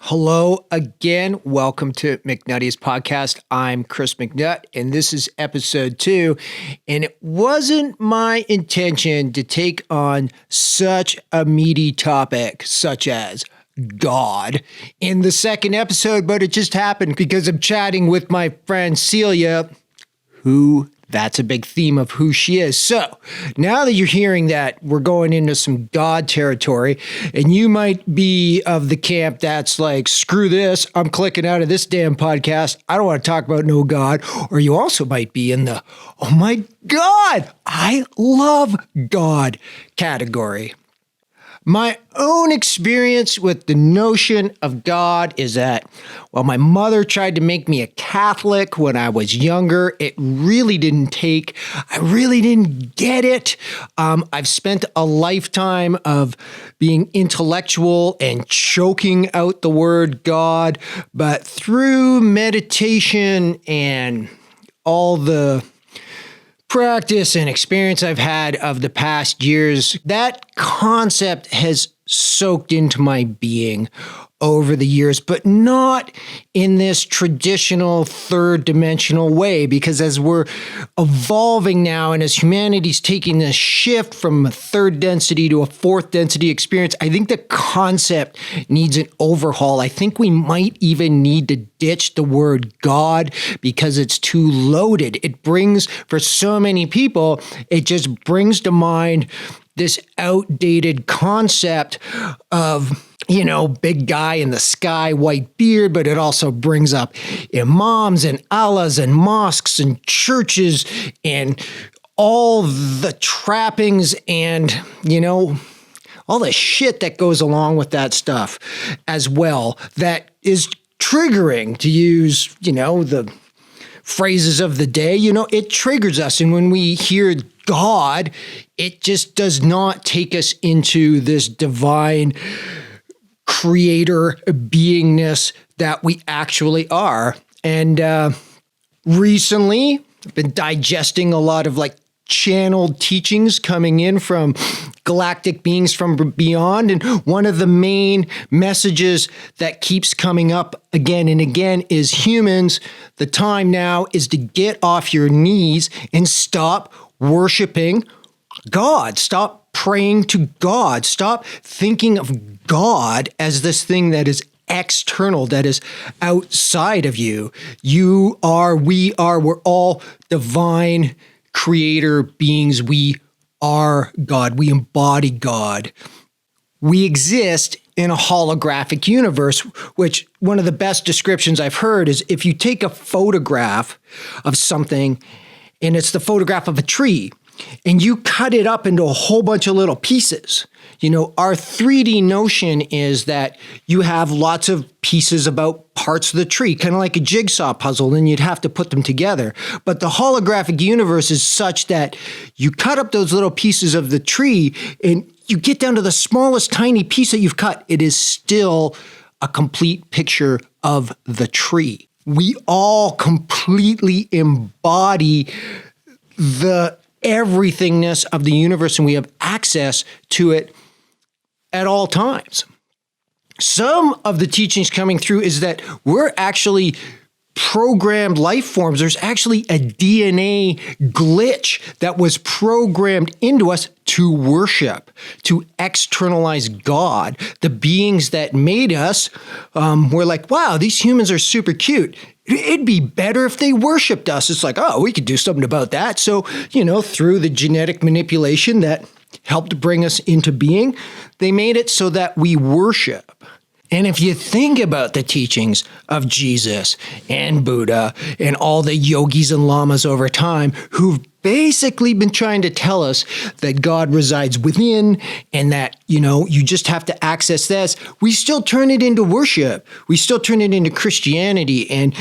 Hello again. Welcome to McNuttiest podcast. I'm Chris McNutt, and this is episode 2. And it wasn't my intention to take on such a meaty topic, such as God, in the second episode, but it just happened because I'm chatting with my friend Celia, that's a big theme of who she is. So now that you're hearing that, we're going into some God territory, and you might be of the camp that's like, screw this, I'm clicking out of this damn podcast. I don't want to talk about no God. Or you also might be in the, oh my God, I love God category. My own experience with the notion of God is that, well, my mother tried to make me a Catholic when I was younger. It really didn't take. I really didn't get it. I've spent a lifetime of being intellectual and choking out the word God, but through meditation and all the practice and experience I've had of the past years, that concept has soaked into my being over the years, but not in this traditional third dimensional way, because as we're evolving now and as humanity's taking this shift from a third density to a fourth density experience, I think the concept needs an overhaul. I think we might even need to ditch the word God because it's too loaded. It brings, for so many people, it just brings to mind this outdated concept of, big guy in the sky, white beard, but it also brings up imams and Allahs and mosques and churches and all the trappings and, all the shit that goes along with that stuff as well. That is triggering, to use, the phrases of the day. It triggers us. And when we hear God, it just does not take us into this divine creator beingness that we actually are. And recently, I've been digesting a lot of channeled teachings coming in from galactic beings from beyond. And one of the main messages that keeps coming up again and again is, humans, the time now is to get off your knees and stop worshiping God. Stop praying to God. Stop thinking of God as this thing that is external, that is outside of you. You are, we are, we're all divine creator beings. We are God. We embody God. We exist in a holographic universe, which one of the best descriptions I've heard is if you take a photograph of something and it's the photograph of a tree and you cut it up into a whole bunch of little pieces. Our 3D notion is that you have lots of pieces about parts of the tree, kind of like a jigsaw puzzle, and you'd have to put them together. But the holographic universe is such that you cut up those little pieces of the tree and you get down to the smallest tiny piece that you've cut. It is still a complete picture of the tree. We all completely embody the everythingness of the universe, and we have access to it at all times. Some of the teachings coming through is that we're actually programmed life forms. There's actually a DNA glitch that was programmed into us to worship, to externalize God. The beings that made us were like, wow, these humans are super cute. It'd be better if they worshiped us. It's like, oh, we could do something about that. So, through the genetic manipulation that helped bring us into being, they made it so that we worship. And if you think about the teachings of Jesus and Buddha and all the yogis and lamas over time who've basically been trying to tell us that God resides within and that, you just have to access this, we still turn it into worship. We still turn it into Christianity. And,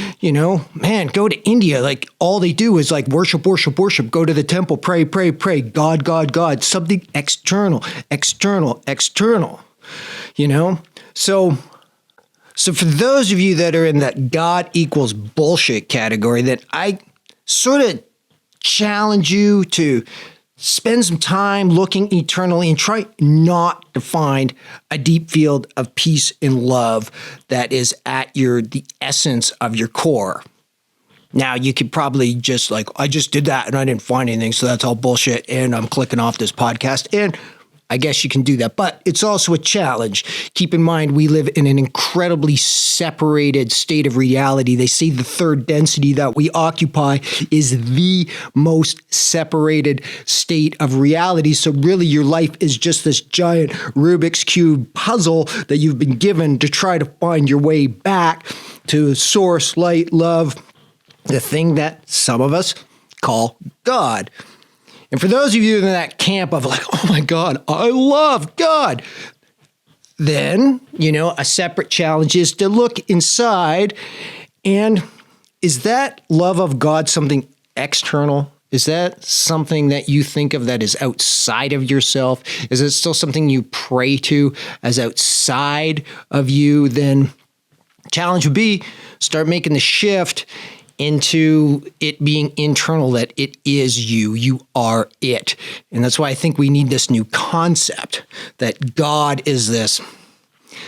go to India, all they do is worship, worship, worship, go to the temple, pray, pray, pray, God, God, God, something external, external, external, So for those of you that are in that God equals bullshit category, that I sort of challenge you to spend some time looking eternally and try not to find a deep field of peace and love that is at the essence of your core. Now, you could probably just I just did that and I didn't find anything, so that's all bullshit, and I'm clicking off this podcast. And I guess you can do that, but it's also a challenge. Keep in mind, we live in an incredibly separated state of reality. They say the third density that we occupy is the most separated state of reality. So really, your life is just this giant Rubik's Cube puzzle that you've been given to try to find your way back to source, light, love, the thing that some of us call God. And for those of you in that camp of oh my God, I love God, then, a separate challenge is to look inside. And is that love of God something external? Is that something that you think of that is outside of yourself? Is it still something you pray to as outside of you? Then challenge would be start making the shift into it being internal, that it is you. You are it. And that's why I think we need this new concept that God is this.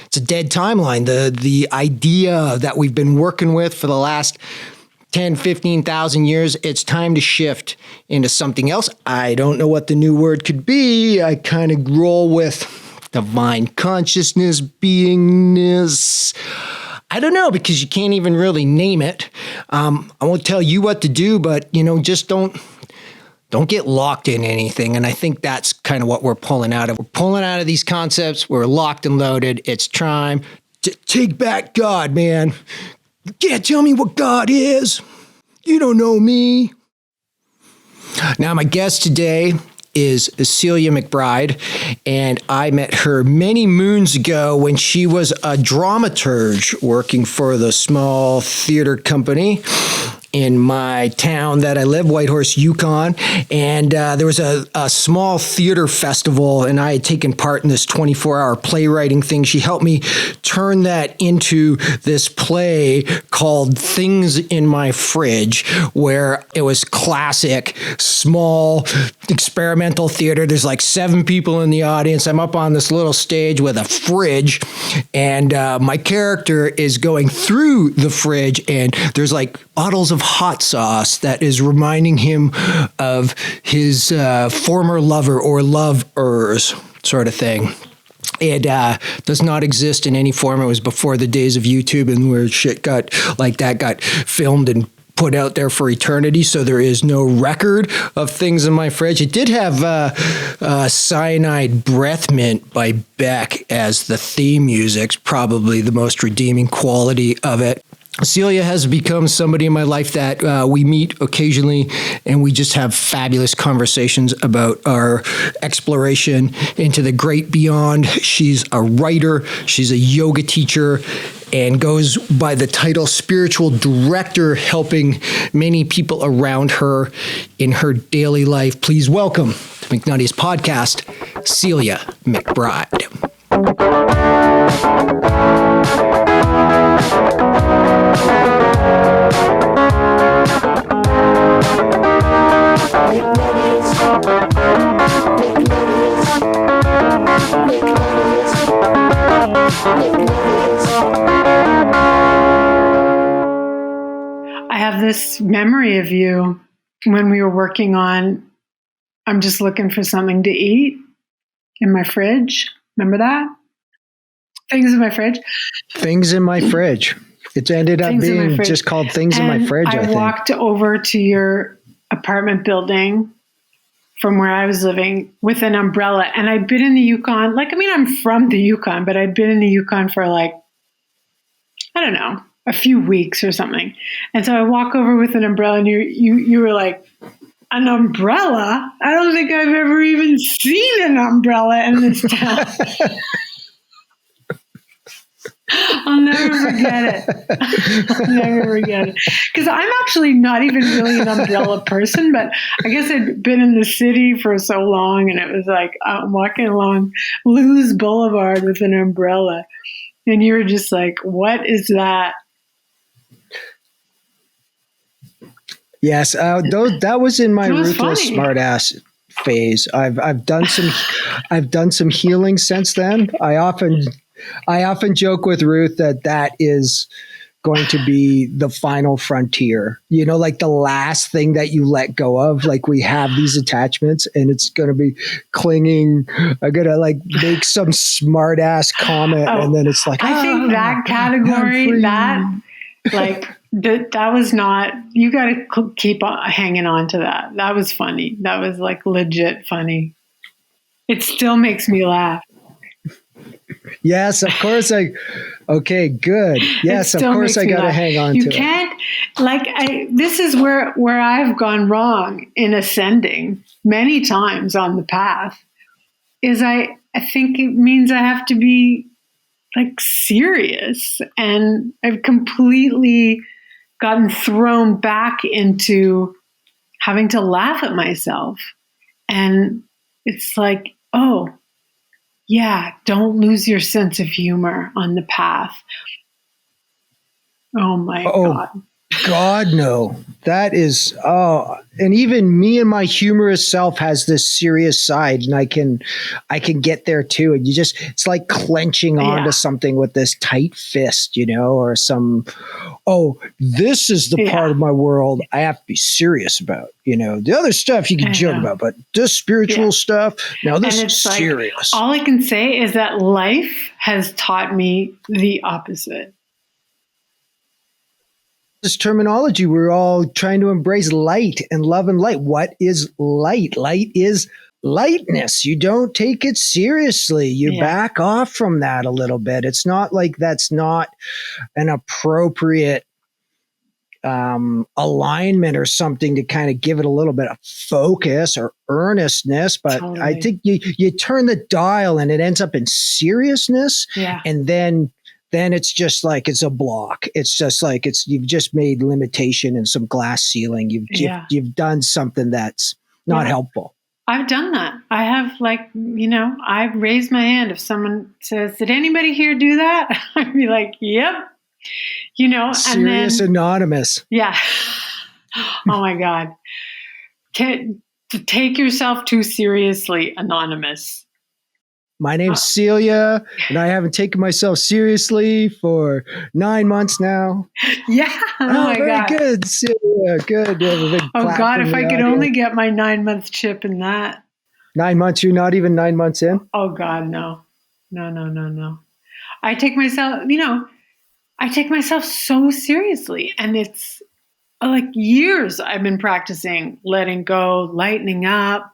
It's a dead timeline. The idea that we've been working with for the last 10, 15,000 years, it's time to shift into something else. I don't know what the new word could be. I kind of roll with divine consciousness, beingness. I don't know, because you can't even really name it. I won't tell you what to do, but, just don't get locked in anything. And I think that's kind of what we're pulling out of. We're pulling out of these concepts. We're locked and loaded. It's time to take back God, man. You can't tell me what God is. You don't know me. Now, my guest today is Celia McBride, and I met her many moons ago when she was a dramaturge working for the small theater company in my town that I live, Whitehorse, Yukon. And there was a small theater festival, and I had taken part in this 24-hour playwriting thing. She helped me turn that into this play called Things in My Fridge, where it was classic, small, experimental theater. There's 7 people in the audience. I'm up on this little stage with a fridge, and my character is going through the fridge, and there's bottles of hot sauce that is reminding him of his former lover or lovers, sort of thing. It does not exist in any form. It was before the days of YouTube and where shit got filmed and put out there for eternity, so there is no record of Things in My Fridge. It did have Cyanide Breath Mint by Beck as the theme music, probably the most redeeming quality of it. Celia has become somebody in my life that we meet occasionally, and we just have fabulous conversations about our exploration into the great beyond. She's a writer, she's a yoga teacher, and goes by the title Spiritual Director, helping many people around her in her daily life. Please welcome to McNuttiest Podcast, Celia McBride. I have this memory of you when we were working on I'm just looking for something to eat in my fridge. Remember that? Things in my fridge. Things in my fridge. It ended up being just called Things in My Fridge, I think. I walked over to your apartment building from where I was living with an umbrella. And I'd been in the Yukon. I'm from the Yukon, but I'd been in the Yukon for a few weeks or something. And so I walk over with an umbrella, and you were like, an umbrella? I don't think I've ever even seen an umbrella in this town. I'll never forget it. Because I'm actually not even really an umbrella person, but I guess I'd been in the city for so long, and it was I'm walking along Lewis Boulevard with an umbrella. And you were just like, what is that? Yes, that was in my Ruthless Smartass phase. I've done some healing since then. I often joke with Ruth that is going to be the final frontier, like the last thing that you let go of. Like, we have these attachments and it's going to be clinging. I'm going to like make some smart ass comment. And then it's like, I think that category, that was not, you got to keep on hanging on to that. That was funny. That was like legit funny. It still makes me laugh. Yes, of course. Okay, good. Yes, of course I got to hang on to it. You can't, this is where I've gone wrong in ascending many times on the path, is I think it means I have to be like serious, and I've completely gotten thrown back into having to laugh at myself. And it's like, oh, yeah, don't lose your sense of humor on the path. Oh my God. God, no. That is, and even me and my humorous self has this serious side, and I can get there too. And it's like clenching onto something with this tight fist, or this is the part of my world I have to be serious about. The other stuff you can joke about, but this spiritual stuff, now this is serious. All I can say is that life has taught me the opposite. This terminology, we're all trying to embrace light and love and light. What is light? Light is lightness. You don't take it seriously. You back off from that a little bit. It's not like that's not an appropriate alignment or something to kind of give it a little bit of focus or earnestness. But totally. I think you turn the dial and it ends up in seriousness. Yeah. And then it's just like it's a block. It's just like you've just made limitation and some glass ceiling. You've done something that's not helpful. I've done that. I have I've raised my hand. If someone says, "Did anybody here do that?" I'd be like, "Yep." Serious Anonymous. Yeah. Oh my God. To take yourself too seriously, Anonymous. My name's Celia, and I haven't taken myself seriously for 9 months now. Yeah. Oh my very God. Good, Celia. Good. Oh God, if I could only get my 9-month chip in that. 9 months? You're not even 9 months in? Oh God, no. No. I take myself so seriously, and it's like years I've been practicing letting go, lightening up,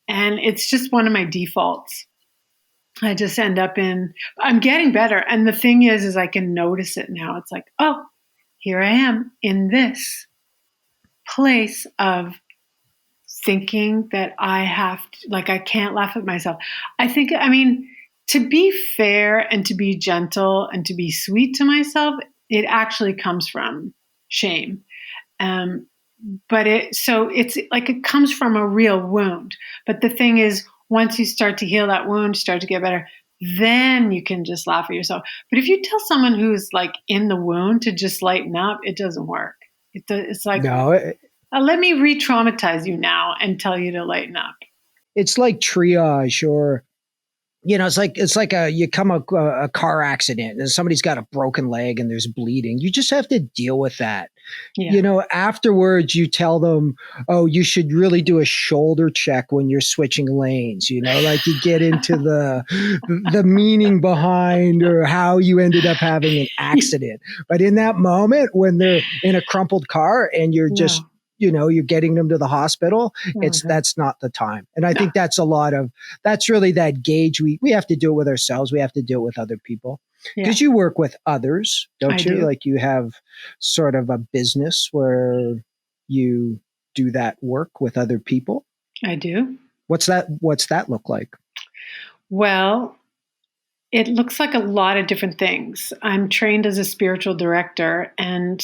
and it's just one of my defaults. I just end up I'm getting better. And the thing is I can notice it now. It's like, oh, here I am in this place of thinking that I have to, I can't laugh at myself. To be fair and to be gentle and to be sweet to myself, it actually comes from shame. But it's like it comes from a real wound. But the thing is, once you start to heal that wound, start to get better, then you can just laugh at yourself. But if you tell someone who's like in the wound to just lighten up, it doesn't work. It's like, no, let me re-traumatize you now and tell you to lighten up. It's like triage, or it's like you come a car accident and somebody's got a broken leg and there's bleeding. You just have to deal with that. Yeah. Afterwards you tell them, oh, you should really do a shoulder check when you're switching lanes. You get into the meaning behind or how you ended up having an accident. But in that moment when they're in a crumpled car and you're just you're getting them to the hospital, that's not the time. And I think that's really that gauge. We have to do it with ourselves. We have to do it with other people. Because you work with others, don't you? Like you have sort of a business where you do that work with other people. I do. What's that look like? Well, it looks like a lot of different things. I'm trained as a spiritual director, and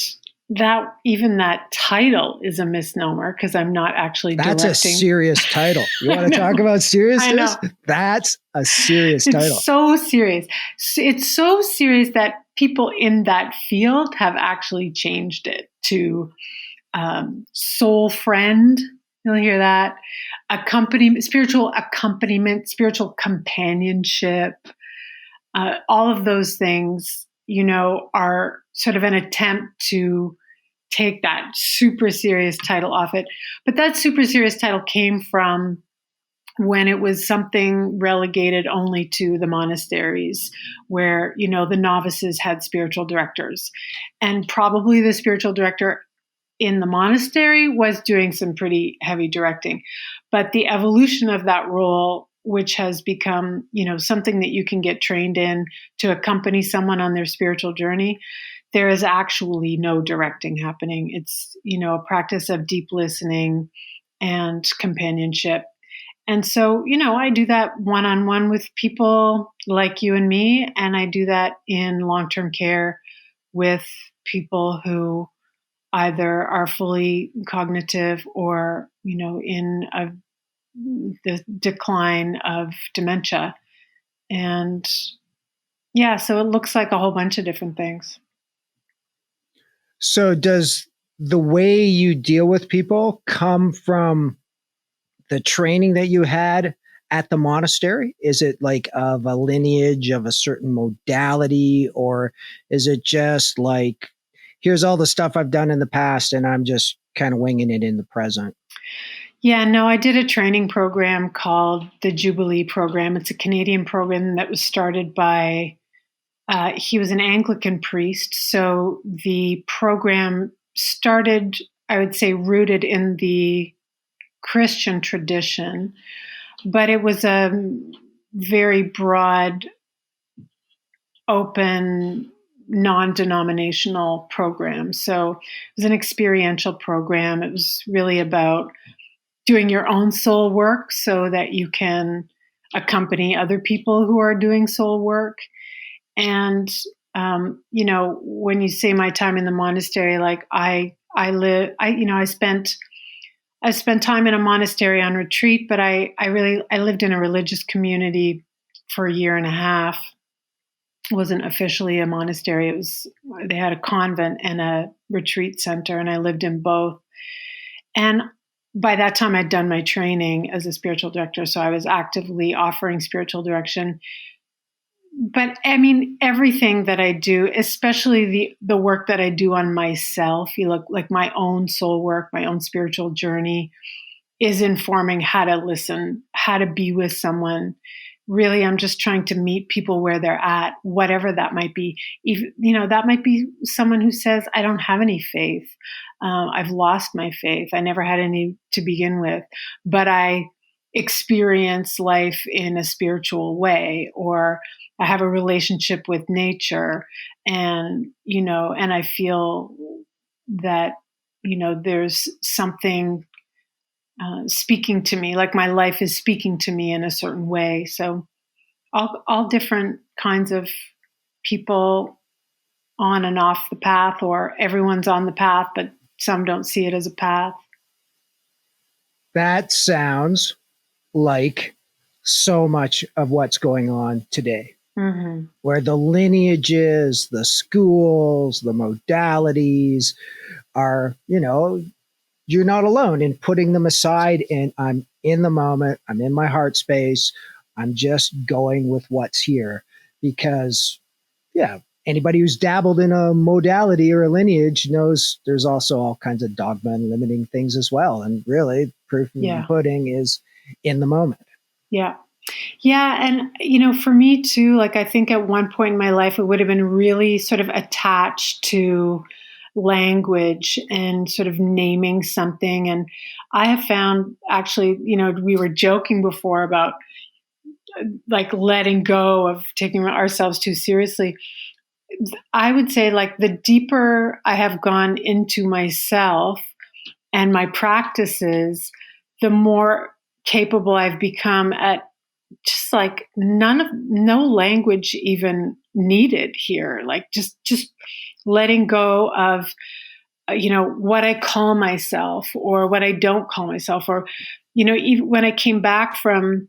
that title is a misnomer because I'm not actually directing. That's a serious title. You want to talk about seriousness? I know. That's a serious title. It's so serious. It's so serious that people in that field have actually changed it to soul friend You'll hear that. Spiritual accompaniment, spiritual companionship, all of those things, are sort of an attempt to take that super serious title off it. But that super serious title came from when it was something relegated only to the monasteries where, the novices had spiritual directors. And probably the spiritual director in the monastery was doing some pretty heavy directing. But the evolution of that role, which has become, something that you can get trained in to accompany someone on their spiritual journey, there is actually no directing happening. It's, a practice of deep listening and companionship. And so, I do that one-on-one with people like you and me, and I do that in long-term care with people who either are fully cognitive or, in the decline of dementia. And yeah, so it looks like a whole bunch of different things. So does the way you deal with people come from the training that you had at the monastery? Is it like of a lineage of a certain modality, or is it just like, here's all the stuff I've done in the past and I'm just kind of winging it in the present? Yeah, no, I did a training program called the Jubilee Program. It's a Canadian program that was started by, he was an Anglican priest. So the program started, I would say, rooted in the Christian tradition, but it was a very broad, open, non-denominational program. So it was an experiential program. It was really about doing your own soul work so that you can accompany other people who are doing soul work. And, when you say my time in the monastery, like I spent time in a monastery on retreat, but I lived in a religious community for a year and a half. It wasn't officially a monastery. They had a convent and a retreat center, and I lived in both. And by that time, I'd done my training as a spiritual director, so I was actively offering spiritual direction. But I mean, everything that I do, especially the work that I do on myself, like my own soul work, my own spiritual journey, is informing how to listen, how to be with someone. Really, I'm just trying to meet people where they're at, whatever that might be. That might be someone who says, I don't have any faith. I've lost my faith. I never had any to begin with, but I experience life in a spiritual way, or I have a relationship with nature, and I feel that there's something speaking to me, like my life is speaking to me in a certain way. So all different kinds of people on and off the path, or everyone's on the path, but some don't see it as a path. That sounds like so much of what's going on today, where the lineages, the schools, the modalities are, you're not alone in putting them aside, and I'm in the moment, I'm in my heart space, I'm just going with what's here. Because, anybody who's dabbled in a modality or a lineage knows there's also all kinds of dogma and limiting things as well. And really, proof in the pudding is in the moment. Yeah. Yeah. And, for me too, like I think at one point in my life, it would have been really sort of attached to language and sort of naming something. And I have found actually, we were joking before about like letting go of taking ourselves too seriously. I would say like the deeper I have gone into myself and my practices, the more capable I've become at just like no language even needed here. Like just letting go of, what I call myself or what I don't call myself, or, even when I came back from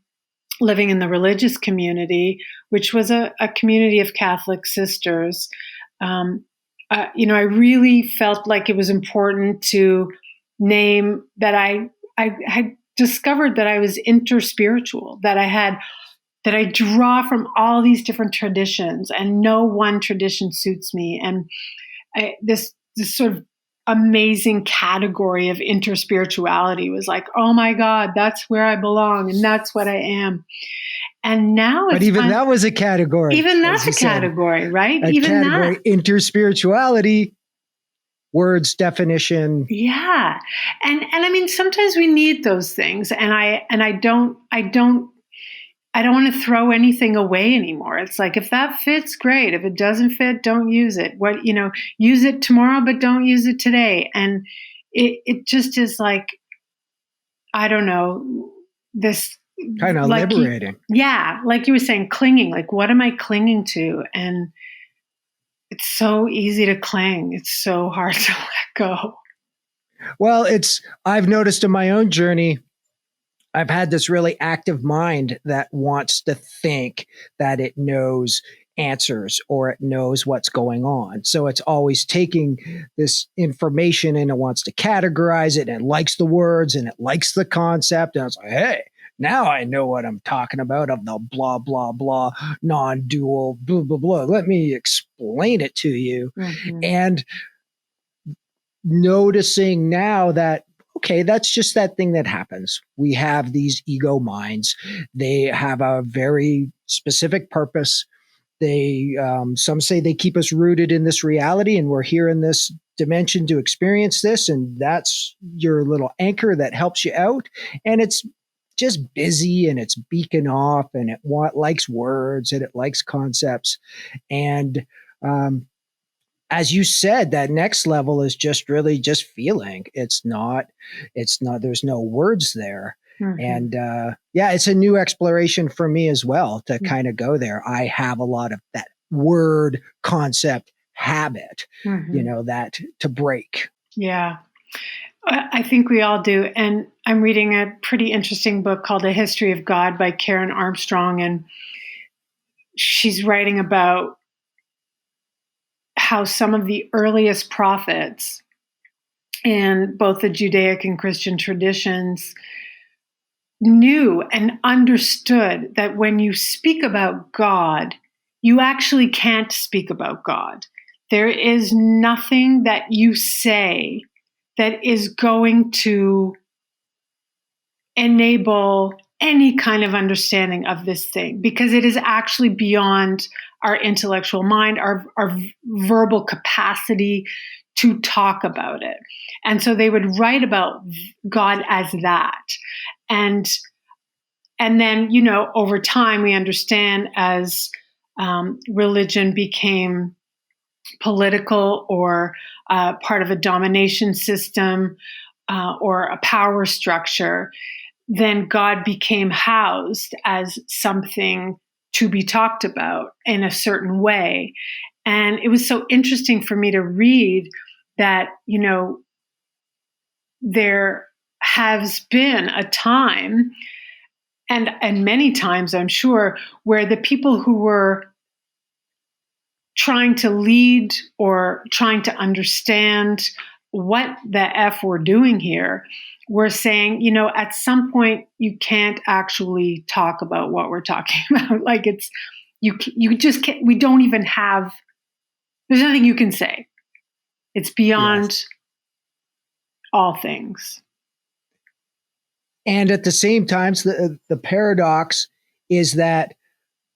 living in the religious community, which was a community of Catholic sisters, I really felt like it was important to name that I had discovered that I was interspiritual, that I draw from all these different traditions, and no one tradition suits me. And this sort of amazing category of interspirituality was like, oh my God, that's where I belong, and that's what I am. And now but even that was a category. Even that's a category, right? Even category, that. Interspirituality, words, definition. Yeah. And I mean, sometimes we need those things. And I don't want to throw anything away anymore. It's like, if that fits, great. If it doesn't fit, don't use it. Use it tomorrow, but don't use it today. And it just is like, I don't know, this kind of like liberating. Like you were saying, clinging. Like, what am I clinging to? And it's so easy to cling. It's so hard to let go. Well, I've noticed in my own journey, I've had this really active mind that wants to think that it knows answers or it knows what's going on. So it's always taking this information and it wants to categorize it, and it likes the words and it likes the concept. And it's like, hey, now I know what I'm talking about of the blah, blah, blah, non-dual, blah, blah, blah. Let me explain it to you. Mm-hmm. And noticing now that, okay, that's just that thing that happens. We have these ego minds. They have a very specific purpose. They, some say they keep us rooted in this reality, and we're here in this dimension to experience this. And that's your little anchor that helps you out. And it's just busy, and it's beacon off, and it likes words, and it likes concepts. And, as you said, that next level is just really just feeling. It's not, there's no words there. Mm-hmm. And it's a new exploration for me as well to kind of go there. I have a lot of that word concept habit, that to break. Yeah, I think we all do. And I'm reading a pretty interesting book called A History of God by Karen Armstrong. And she's writing about how some of the earliest prophets in both the Judaic and Christian traditions knew and understood that when you speak about God, you actually can't speak about God. There is nothing that you say that is going to enable any kind of understanding of this thing, because it is actually beyond our intellectual mind, our verbal capacity to talk about it. And so they would write about God as that. And then, over time, we understand as religion became political or part of a domination system or a power structure, then God became housed as something to be talked about in a certain way. And it was so interesting for me to read that, there has been a time, and many times, I'm sure, where the people who were trying to lead or trying to understand what the F we're doing here, we're saying, at some point you can't actually talk about what we're talking about. Like you just can't, we don't even have, there's nothing you can say. It's beyond all things. And at the same time, the paradox is that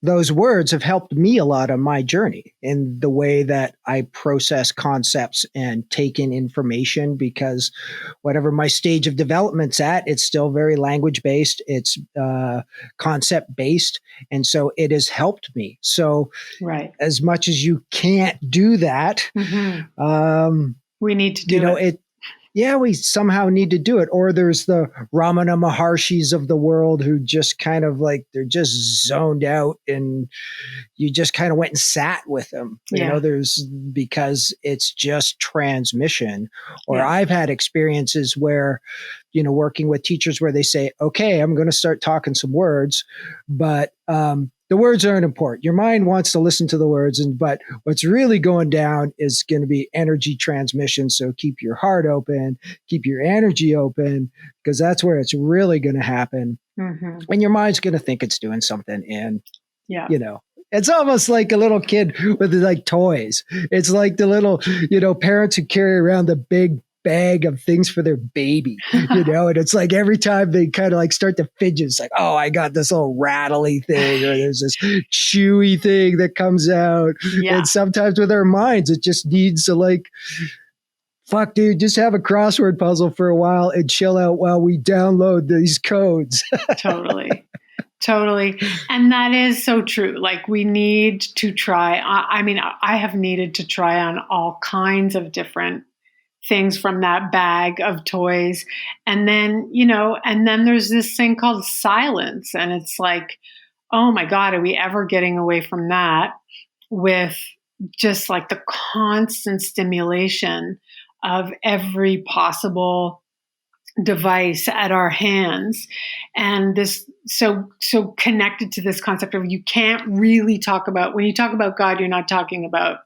those words have helped me a lot on my journey in the way that I process concepts and take in information, because whatever my stage of development's at, it's still very language based. It's concept based. And so it has helped me. So as much as you can't do that, we need to do it. We somehow need to do it. Or there's the Ramana Maharshis of the world who just kind of like, they're just zoned out, and you just kind of went and sat with them. Because it's just transmission. Or I've had experiences where, working with teachers where they say, okay, I'm going to start talking some words, but the words aren't important. Your mind wants to listen to the words, but what's really going down is going to be energy transmission. So keep your heart open, keep your energy open, because that's where it's really going to happen. Mm-hmm. And your mind's going to think it's doing something. And, Yeah. you know, it's almost like a little kid with like toys. It's like the little, you know, parents who carry around the big bag of things for their baby, you know, and it's like every time they kind of like start to fidget, it's like, oh, I got this little rattly thing, or there's this chewy thing that comes out. Yeah. And sometimes with our minds, it just needs to like, fuck, dude, just have a crossword puzzle for a while and chill out while we download these codes. Totally. Totally. And that is so true. Like we need to try. I mean, I have needed to try on all kinds of different things from that bag of toys. And then, you know, and then there's this thing called silence. And it's like, oh my God, are we ever getting away from that with just like the constant stimulation of every possible device at our hands, and this so connected to this concept of you can't really talk about, when you talk about God, you're not talking about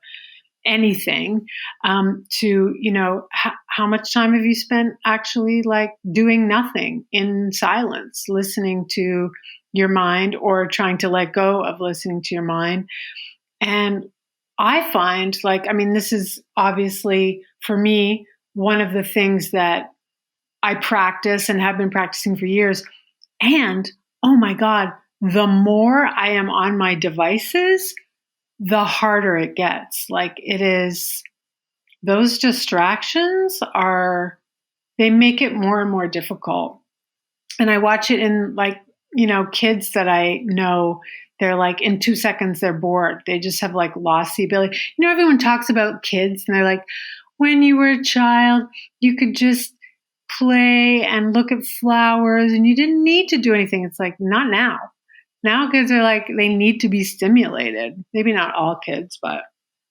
anything. To, you know, how much time have you spent actually like doing nothing in silence, listening to your mind, or trying to let go of listening to your mind? And I find, like, I mean, this is obviously for me one of the things that I practice and have been practicing for years. And oh my God, the more I am on my devices, the harder it gets. Like it is, those distractions they make it more and more difficult. And I watch it in, like, you know, kids that I know, they're like in 2 seconds, they're bored. They just have like lost the ability. You know, everyone talks about kids and they're like, when you were a child, you could just play and look at flowers and you didn't need to do anything. It's like, not now. Now kids are like, they need to be stimulated. Maybe not all kids, but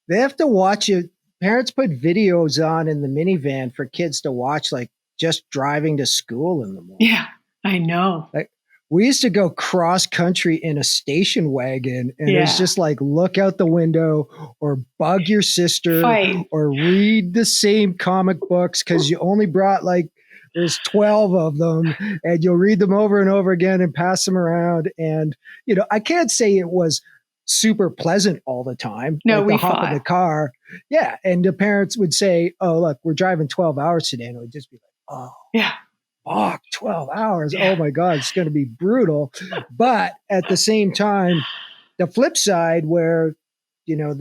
they have to watch it. Parents put videos on in the minivan for kids to watch, like just driving to school in the morning. Yeah, I know. Like we used to go cross country in a station wagon, and it's just like look out the window or bug your sister or read the same comic books because you only brought like, there's 12 of them, and you'll read them over and over again and pass them around. And, you know, I can't say it was super pleasant all the time. No, like we the hop fought. in the car. Yeah. And the parents would say, oh, look, we're driving 12 hours today. And it would just be like, oh, yeah. Fuck, 12 hours. Yeah. Oh my God, it's going to be brutal. But at the same time, the flip side where, you know,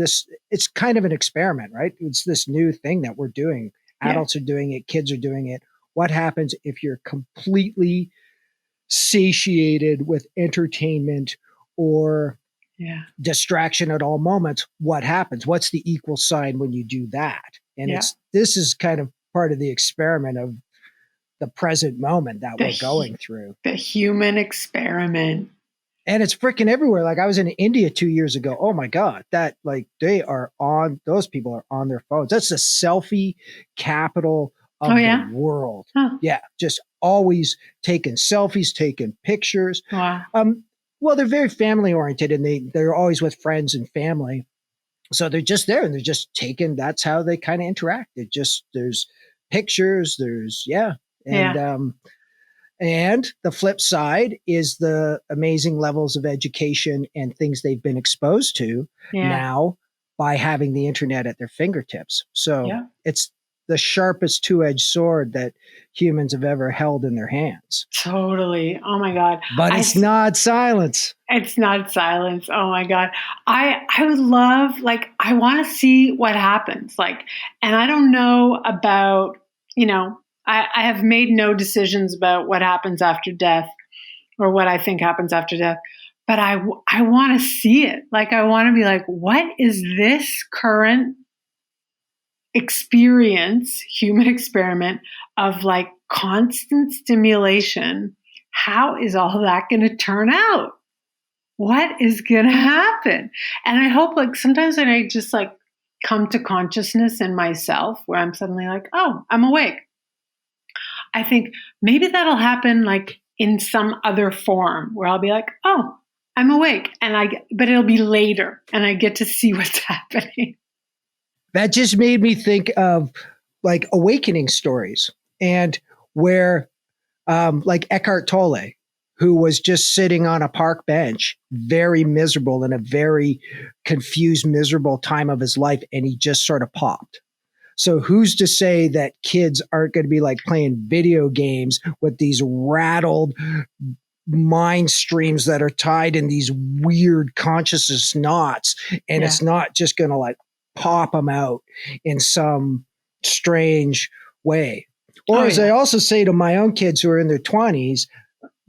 it's kind of an experiment, right? It's this new thing that we're doing. Adults are doing it. Kids are doing it. What happens if you're completely satiated with entertainment or distraction at all moments? What happens? What's the equal sign when you do that? And this is kind of part of the experiment of the present moment that we're going through. The human experiment. And it's freaking everywhere. Like I was in India 2 years ago. Oh my God. That like those people are on their phones. That's the selfie capital of the world. Huh. Yeah. Just always taking selfies, taking pictures. Wow. Well, they're very family oriented and they're always with friends and family. So they're just there and they're just taking, that's how they kind of interact. There's pictures, and the flip side is the amazing levels of education and things they've been exposed to now by having the internet at their fingertips. So it's the sharpest two-edged sword that humans have ever held in their hands. Totally. Oh my God. But it's not silence. It's not silence. Oh my God. I would love, like, I want to see what happens. Like, and I don't know about, you know, I have made no decisions about what happens after death or what I think happens after death, but I want to see it. Like, I want to be like, what is this current experience, human experiment of like constant stimulation? How is all that going to turn out? What is going to happen? And I hope, like, sometimes when I just like come to consciousness in myself where I'm suddenly like, oh, I'm awake. I think maybe that'll happen like in some other form where I'll be like, oh, I'm awake, but it'll be later, and I get to see what's happening. That just made me think of like awakening stories, and where like Eckhart Tolle, who was just sitting on a park bench, very miserable in a very confused, miserable time of his life, and he just sort of popped. So who's to say that kids aren't going to be like playing video games with these rattled mind streams that are tied in these weird consciousness knots, and it's not just going to like pop them out in some strange way. Or as I also say to my own kids who are in their 20s,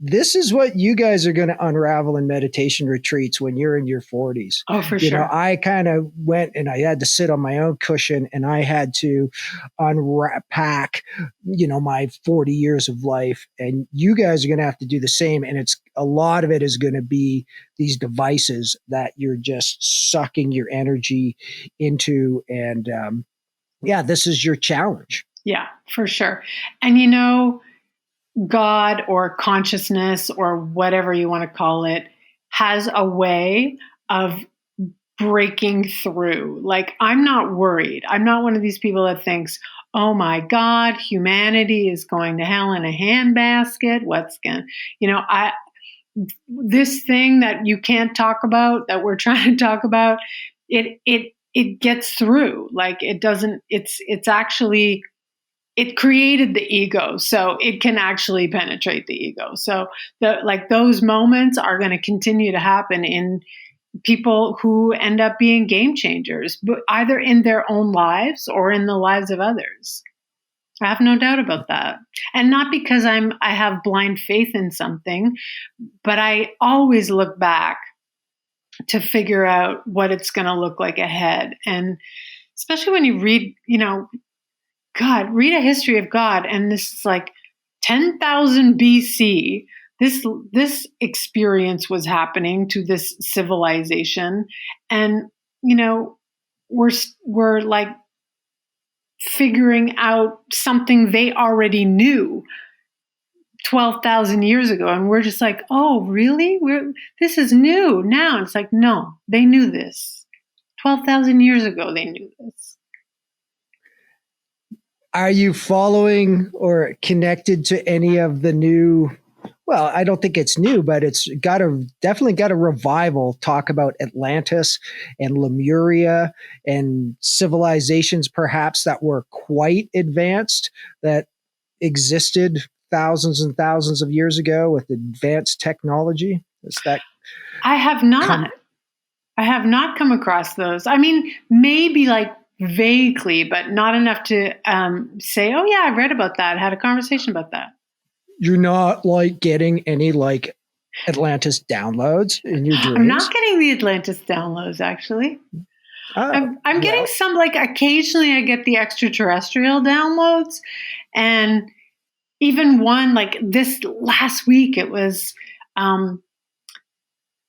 this is what you guys are going to unravel in meditation retreats when you're in your 40s. Oh, for sure. You know, I kind of went and I had to sit on my own cushion, and I had to unpack, you know, my 40 years of life. And you guys are going to have to do the same. And it's a lot of it is going to be these devices that you're just sucking your energy into. And this is your challenge. Yeah, for sure. And, you know, God or consciousness or whatever you want to call it has a way of breaking through. Like, I'm not worried. I'm not one of these people that thinks, oh my God, humanity is going to hell in a handbasket. This thing that you can't talk about, that we're trying to talk about, it gets through. Like, it's actually, it created the ego, so it can actually penetrate the ego. So those moments are going to continue to happen in people who end up being game changers, but either in their own lives or in the lives of others. I have no doubt about that. And not because I have blind faith in something, but I always look back to figure out what it's going to look like ahead. And especially when you read, read a history of God, and this is like 10,000 BC. This experience was happening to this civilization, and we're like figuring out something they already knew 12,000 years ago, and we're just like, oh, really? This is new now. And it's like, no, they knew this 12,000 years ago. They knew this. Are you following or connected to any of the new? Well, I don't think it's new, but it's definitely got a revival. Talk about Atlantis and Lemuria and civilizations perhaps that were quite advanced, that existed thousands and thousands of years ago with advanced technology. Is that? I have not. I have not come across those. I mean, maybe like vaguely, but not enough to say, oh yeah, I read about that, had a conversation about that. You're not like getting any like Atlantis downloads in your dreams? I'm not getting the Atlantis downloads, actually. I'm getting some, like occasionally I get the extraterrestrial downloads, and even one like this last week, it was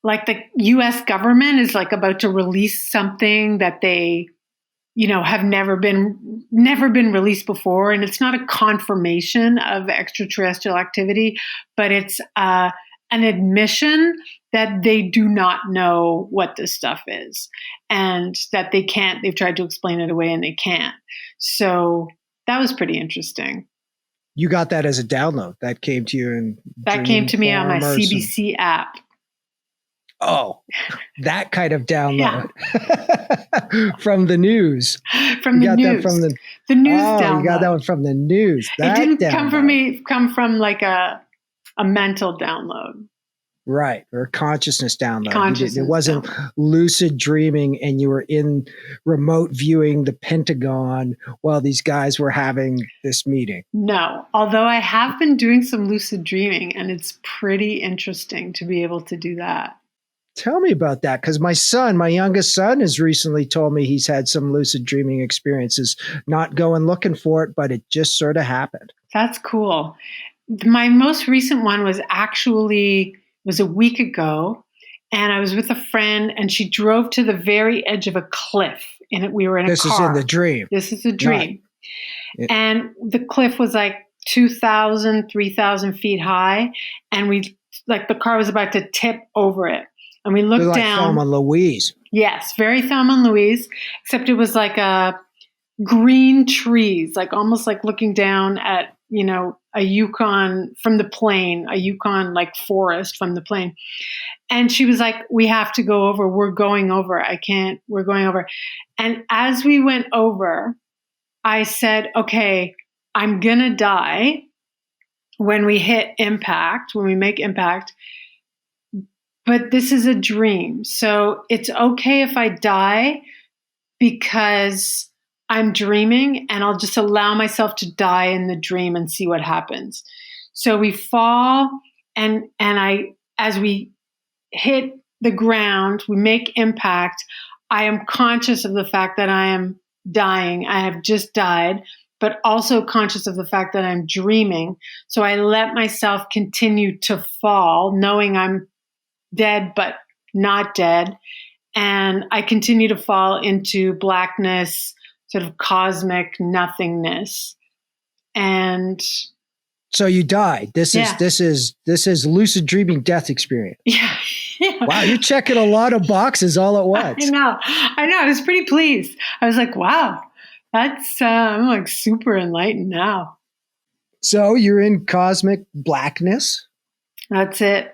like the US government is like about to release something that they have never been released before. And it's not a confirmation of extraterrestrial activity, but it's an admission that they do not know what this stuff is, and that they've tried to explain it away and they can't. So that was pretty interesting. You got that as a download. That came to you that came to me on my CBC app. Oh, that kind of download. From the news. From the news. From the news download. You got that one from the news. It didn't come from like a mental download. Right. Or a consciousness download. It wasn't lucid dreaming and you were in remote viewing the Pentagon while these guys were having this meeting. No, although I have been doing some lucid dreaming, and it's pretty interesting to be able to do that. Tell me about that, because my youngest son, has recently told me he's had some lucid dreaming experiences, not going looking for it, but it just sort of happened. That's cool. My most recent one was a week ago, and I was with a friend, and she drove to the very edge of a cliff, and we were in a car. This is in the dream. This is a dream. And the cliff was like 2,000, 3,000 feet high, and the car was about to tip over it. And we looked like down. Thelma and Louise. Yes, very Thelma and Louise, except it was like a green trees, like almost like looking down at, a Yukon from the plane, a Yukon like forest from the plane. And she was like, we have to go over. We're going over. We're going over. And as we went over, I said, okay, I'm going to die when we hit impact, when we make impact. But this is a dream. So it's okay if I die because I'm dreaming, and I'll just allow myself to die in the dream and see what happens. So we fall, and as we hit the ground, we make impact. I am conscious of the fact that I am dying. I have just died, but also conscious of the fact that I'm dreaming. So I let myself continue to fall, knowing I'm dead, but not dead. And I continue to fall into blackness, sort of cosmic nothingness. And so you died. This is lucid dreaming death experience. Yeah. Wow, you're checking a lot of boxes all at once. I know. I was pretty pleased. I was like, wow, that's I'm like super enlightened now. So you're in cosmic blackness. That's it.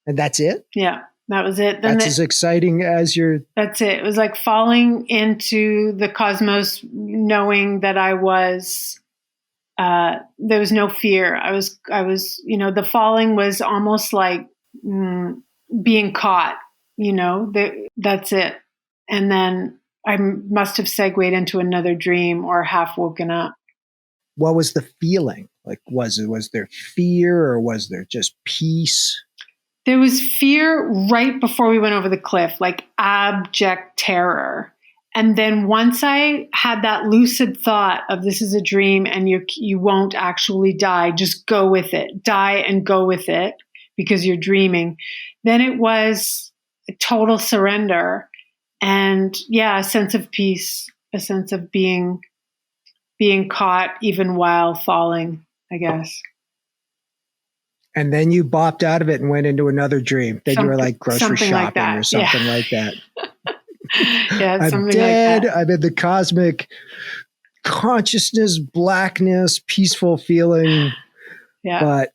And that's it? Yeah, that was it. That's as exciting as That's it. It was like falling into the cosmos, knowing that I was, there was no fear. I was, the falling was almost like being caught, that's it. And then I must have segued into another dream or half woken up. What was the feeling? Like, was there fear, or was there just peace? There was fear right before we went over the cliff, like abject terror. And then once I had that lucid thought of this is a dream and you won't actually die, just go with it, die and go with it because you're dreaming. Then it was a total surrender and a sense of peace, a sense of being caught even while falling, I guess. And then you bopped out of it and went into another dream. Then you were like grocery shopping or something like that. Yeah, I'm dead. Like that. I'm in the cosmic consciousness, blackness, peaceful feeling. Yeah. But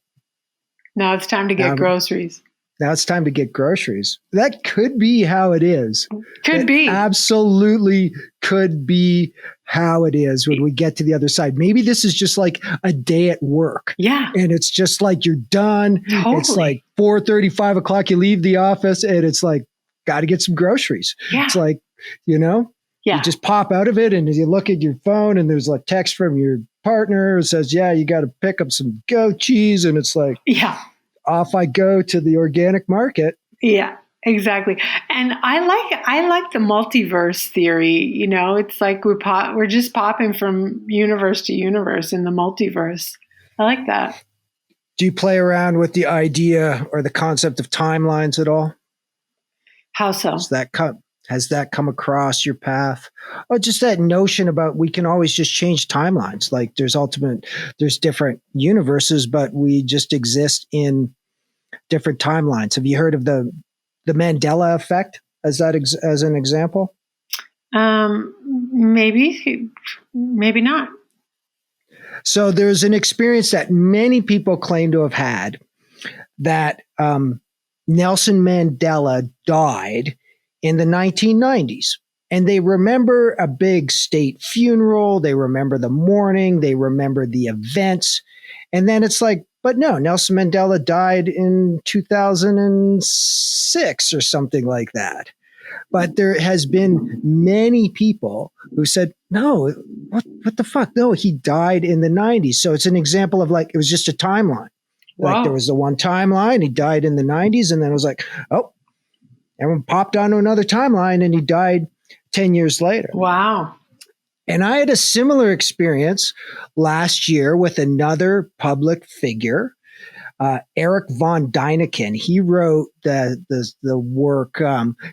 now it's time to get groceries. Now it's time to get groceries. That could be how it is. Could be. Absolutely could be how it is when we get to the other side. Maybe this is just like a day at work. Yeah. And it's just like you're done. Totally. It's like 4:30, 5 o'clock, you leave the office and it's like, got to get some groceries. Yeah. It's like, you just pop out of it and you look at your phone and there's like text from your partner who says, yeah, you got to pick up some goat cheese. And it's like, off I go to the organic market. Yeah, exactly. And I like the multiverse theory. It's like we're just popping from universe to universe in the multiverse. I like that. Do you play around with the idea or the concept of timelines at all? How so? Has that come across your path? Or just that notion about we can always just change timelines. Like there's different universes, but we just exist in different timelines. Have you heard of the Mandela effect as an example? Maybe not. So there's an experience that many people claim to have had that Nelson Mandela died in the 1990s. And they remember a big state funeral. They remember the mourning. They remember the events. And then it's like, but no, Nelson Mandela died in 2006 or something like that. But there has been many people who said, no, what the fuck? No, he died in the 90s. So it's an example of like, it was just a timeline. Wow. Like there was the one timeline, he died in the 90s. And then it was like, oh, everyone popped onto another timeline and he died 10 years later. Wow. And I had a similar experience last year with another public figure, Eric von Däniken. He wrote the work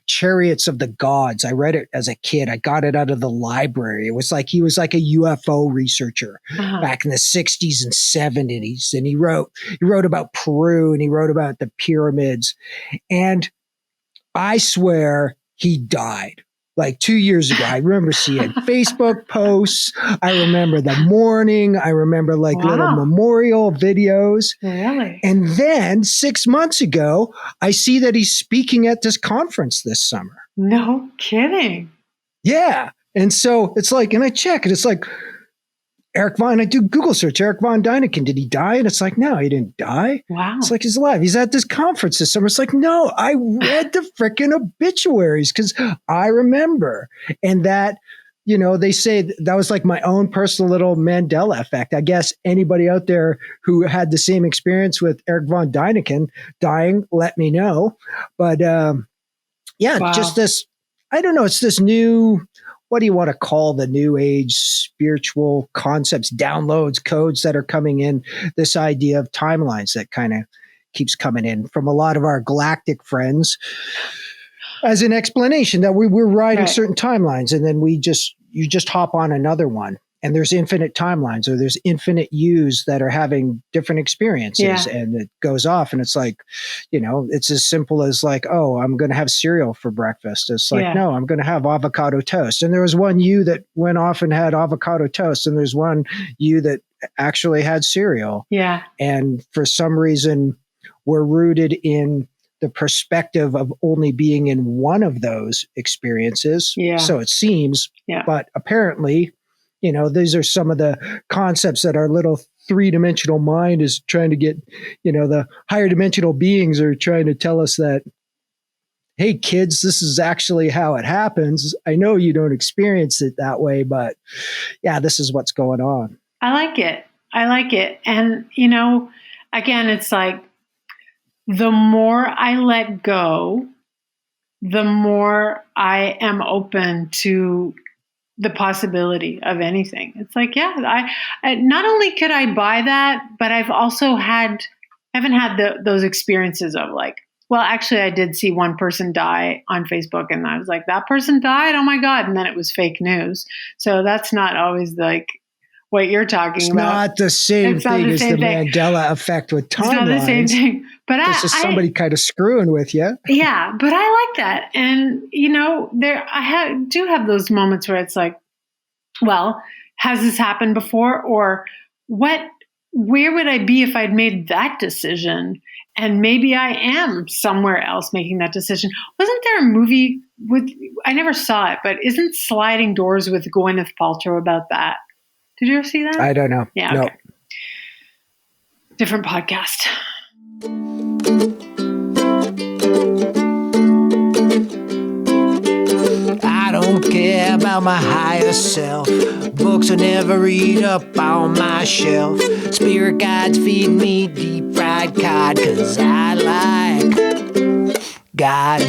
Chariots of the Gods. I read it as a kid. I got it out of the library. It was like he was like a UFO researcher back in the 60s and 70s. And he wrote about Peru and he wrote about the pyramids. And I swear he died. Like 2 years ago, I remember seeing Facebook posts. I remember the morning. I remember like little memorial videos. Really? And then 6 months ago, I see that he's speaking at this conference this summer. No kidding. Yeah. And so it's like, and I check and it's like, Eric Von, I do Google search, Eric Von Däniken, did he die? And it's like, no, he didn't die. Wow. It's like he's alive. He's at this conference this summer. It's like, no, I read the freaking obituaries because I remember. And that, you know, they say that was like my own personal little Mandela effect. I guess anybody out there who had the same experience with Eric Von Däniken dying, let me know. But just this, I don't know, it's this new, what do you want to call the new age spiritual concepts, downloads, codes that are coming in, this idea of timelines that kind of keeps coming in from a lot of our galactic friends as an explanation that we're riding certain timelines and then you just hop on another one and there's infinite timelines or there's infinite yous that are having different experiences and it goes off and it's like, you know, it's as simple as like, oh, I'm going to have cereal for breakfast. It's like, no, I'm going to have avocado toast. And there was one you that went off and had avocado toast and there's one you that actually had cereal. Yeah. And for some reason we're rooted in the perspective of only being in one of those experiences. Yeah. So it seems, but apparently, you know, these are some of the concepts that our little three-dimensional mind is trying to get, you know, the higher dimensional beings are trying to tell us that, hey, kids, this is actually how it happens. I know you don't experience it that way, but yeah, this is what's going on. I like it. And, you know, again, it's like the more I let go, the more I am open to the possibility of anything. It's like, I not only could I buy that, but I've also haven't had those experiences of like, well, actually I did see one person die on Facebook and I was like, that person died? Oh my God. And then it was fake news. So that's not always like what you're talking about. It's not the same thing as the Mandela effect with timelines. It's not the same thing. But this is somebody kind of screwing with you. Yeah, but I like that. And, you know, do have those moments where it's like, well, has this happened before? Or where would I be if I'd made that decision? And maybe I am somewhere else making that decision. Wasn't there a movie I never saw it, but isn't Sliding Doors with Gwyneth Paltrow about that? Did you ever see that? I don't know. Yeah. No. Okay. Different podcast. I don't care about my higher self. Books I never read up on my shelf. Spirit guides feed me deep fried cod, 'cause I like God.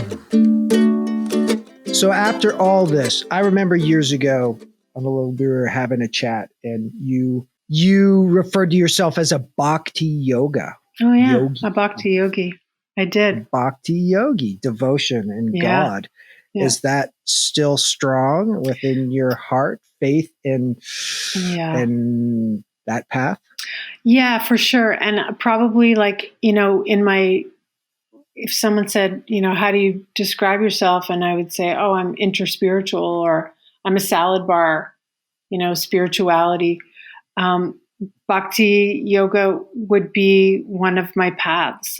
So after all this, I remember years ago, we were having a chat and you referred to yourself as a Bhakti Yoga. Oh yeah, yogi. A Bhakti Yogi. I did. Bhakti Yogi, devotion and God. Yeah. Is that still strong within your heart, faith in that path? Yeah, for sure. And probably like, you know, if someone said, you know, how do you describe yourself? And I would say, oh, I'm interspiritual, or I'm a salad bar, you know, spirituality. Bhakti Yoga would be one of my paths.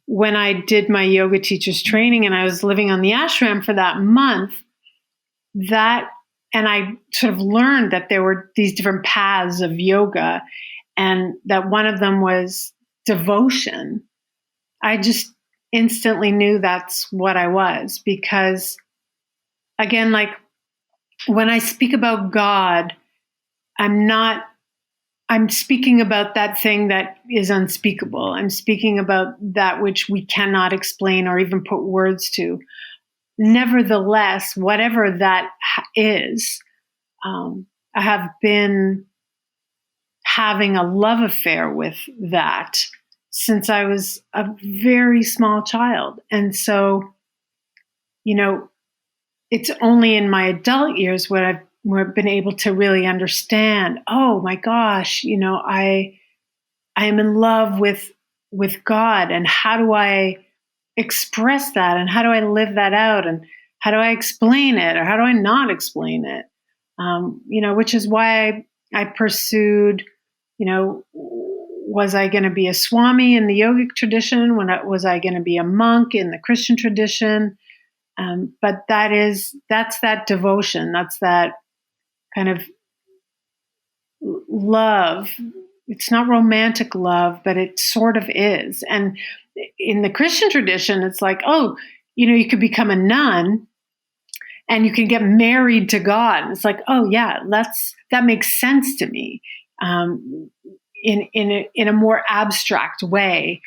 When I did my yoga teacher's training and I was living on the ashram for that month, and I sort of learned that there were these different paths of yoga and that one of them was devotion. I just instantly knew that's what I was, because again, like when I speak about God, I'm speaking about that thing that is unspeakable. I'm speaking about that which we cannot explain or even put words to. Nevertheless, whatever that is, I have been having a love affair with that since I was a very small child. And so, you know, it's only in my adult years where I've been able to really understand, oh my gosh, you know, I am in love with God, and how do I express that, and how do I live that out, and how do I explain it, or how do I not explain it? Which is why I pursued, was I going to be a Swami in the yogic tradition? Was I going to be a monk in the Christian tradition? But that's that devotion. That's that kind of love. It's not romantic love, but it sort of is. And in the Christian tradition, it's like, you could become a nun and you can get married to God. And it's like, oh yeah, that makes sense to me. In a more abstract way,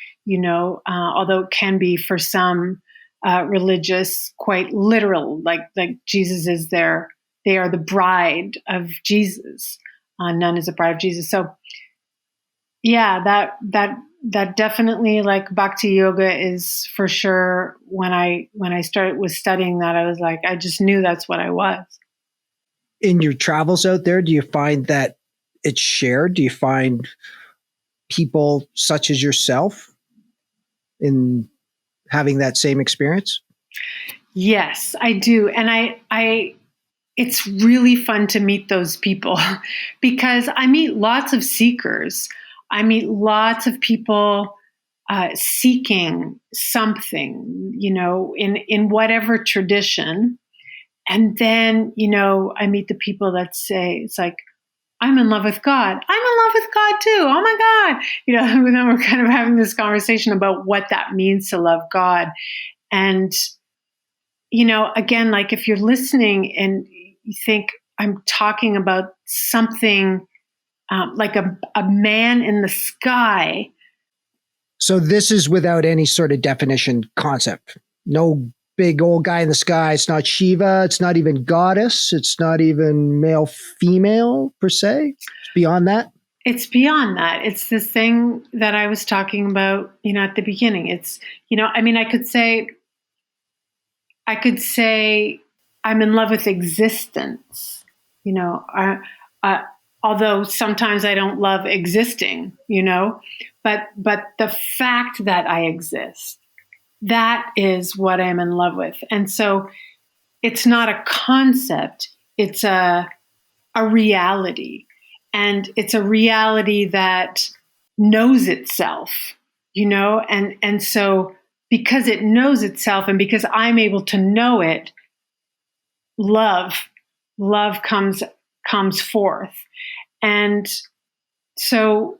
although it can be for some religious quite literal, like Jesus is they are the bride of Jesus. Nun is a bride of Jesus. So yeah, that definitely, like, Bhakti Yoga is for sure. When I was studying that, I was like, I just knew that's what I was. In your travels out there, do you find that it's shared? Do you find people such as yourself in having that same experience? Yes, I do. And it's really fun to meet those people because I meet lots of seekers. I meet lots of people seeking something, in whatever tradition. And then, I meet the people that say, it's like, I'm in love with God. I'm in love with God too. Oh my God. And then we're kind of having this conversation about what that means to love God. And, again, like, if you're listening and you think I'm talking about something like a man in the sky. So this is without any sort of definition concept. No big old guy in the sky. It's not Shiva. It's not even goddess. It's not even male, female per se. It's beyond that. It's beyond that. It's this thing that I was talking about, at the beginning. It's, I could say I'm in love with existence, although sometimes I don't love existing, but the fact that I exist, that is what I'm in love with. And so it's not a concept, it's a reality. And it's a reality that knows itself, and so because it knows itself and because I'm able to know it, love comes forth. And so,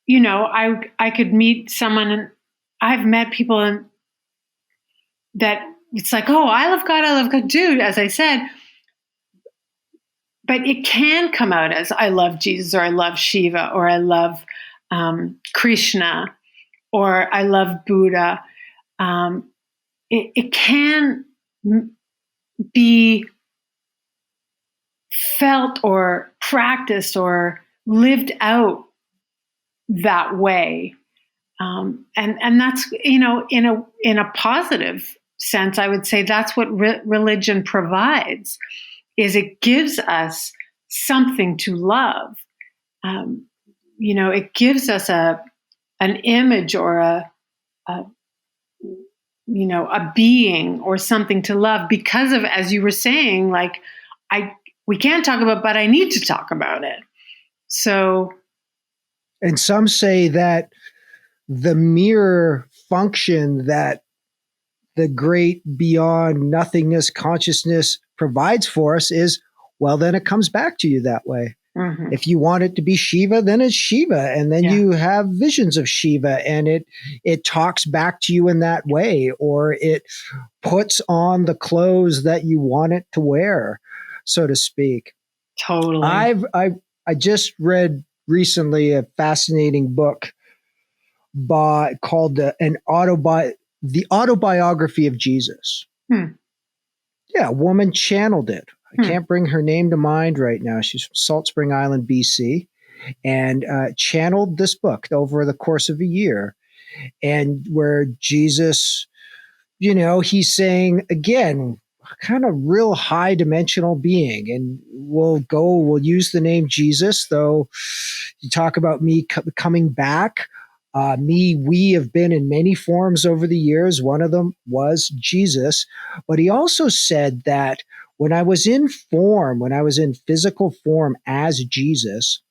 I could meet someone, and I've met people that it's like, oh, I love God, dude, as I said. But it can come out as I love Jesus, or I love Shiva, or I love Krishna, or I love Buddha. It can be felt or practiced or lived out that way. And that's, in a positive sense, I would say that's what religion provides, is it gives us something to love. It gives us an image or a being or something to love because of, as you were saying, like, we can't talk about, but I need to talk about it. So. And some say that the mere function that the great beyond nothingness consciousness provides for us is, well, then it comes back to you that way. Mm-hmm. If you want it to be Shiva, then it's Shiva. And then you have visions of Shiva, and it talks back to you in that way, or it puts on the clothes that you want it to wear, so to speak. Totally. I just read recently a fascinating book called The Autobiography of Jesus. Yeah, a woman channeled it. I can't bring her name to mind right now. She's from Salt Spring Island, BC, and channeled this book over the course of a year. And where Jesus, he's saying, again, kind of real high dimensional being. And we'll use the name Jesus, though you talk about me coming back. We have been in many forms over the years. One of them was Jesus. But he also said that when I was in form, when I was in physical form as Jesus,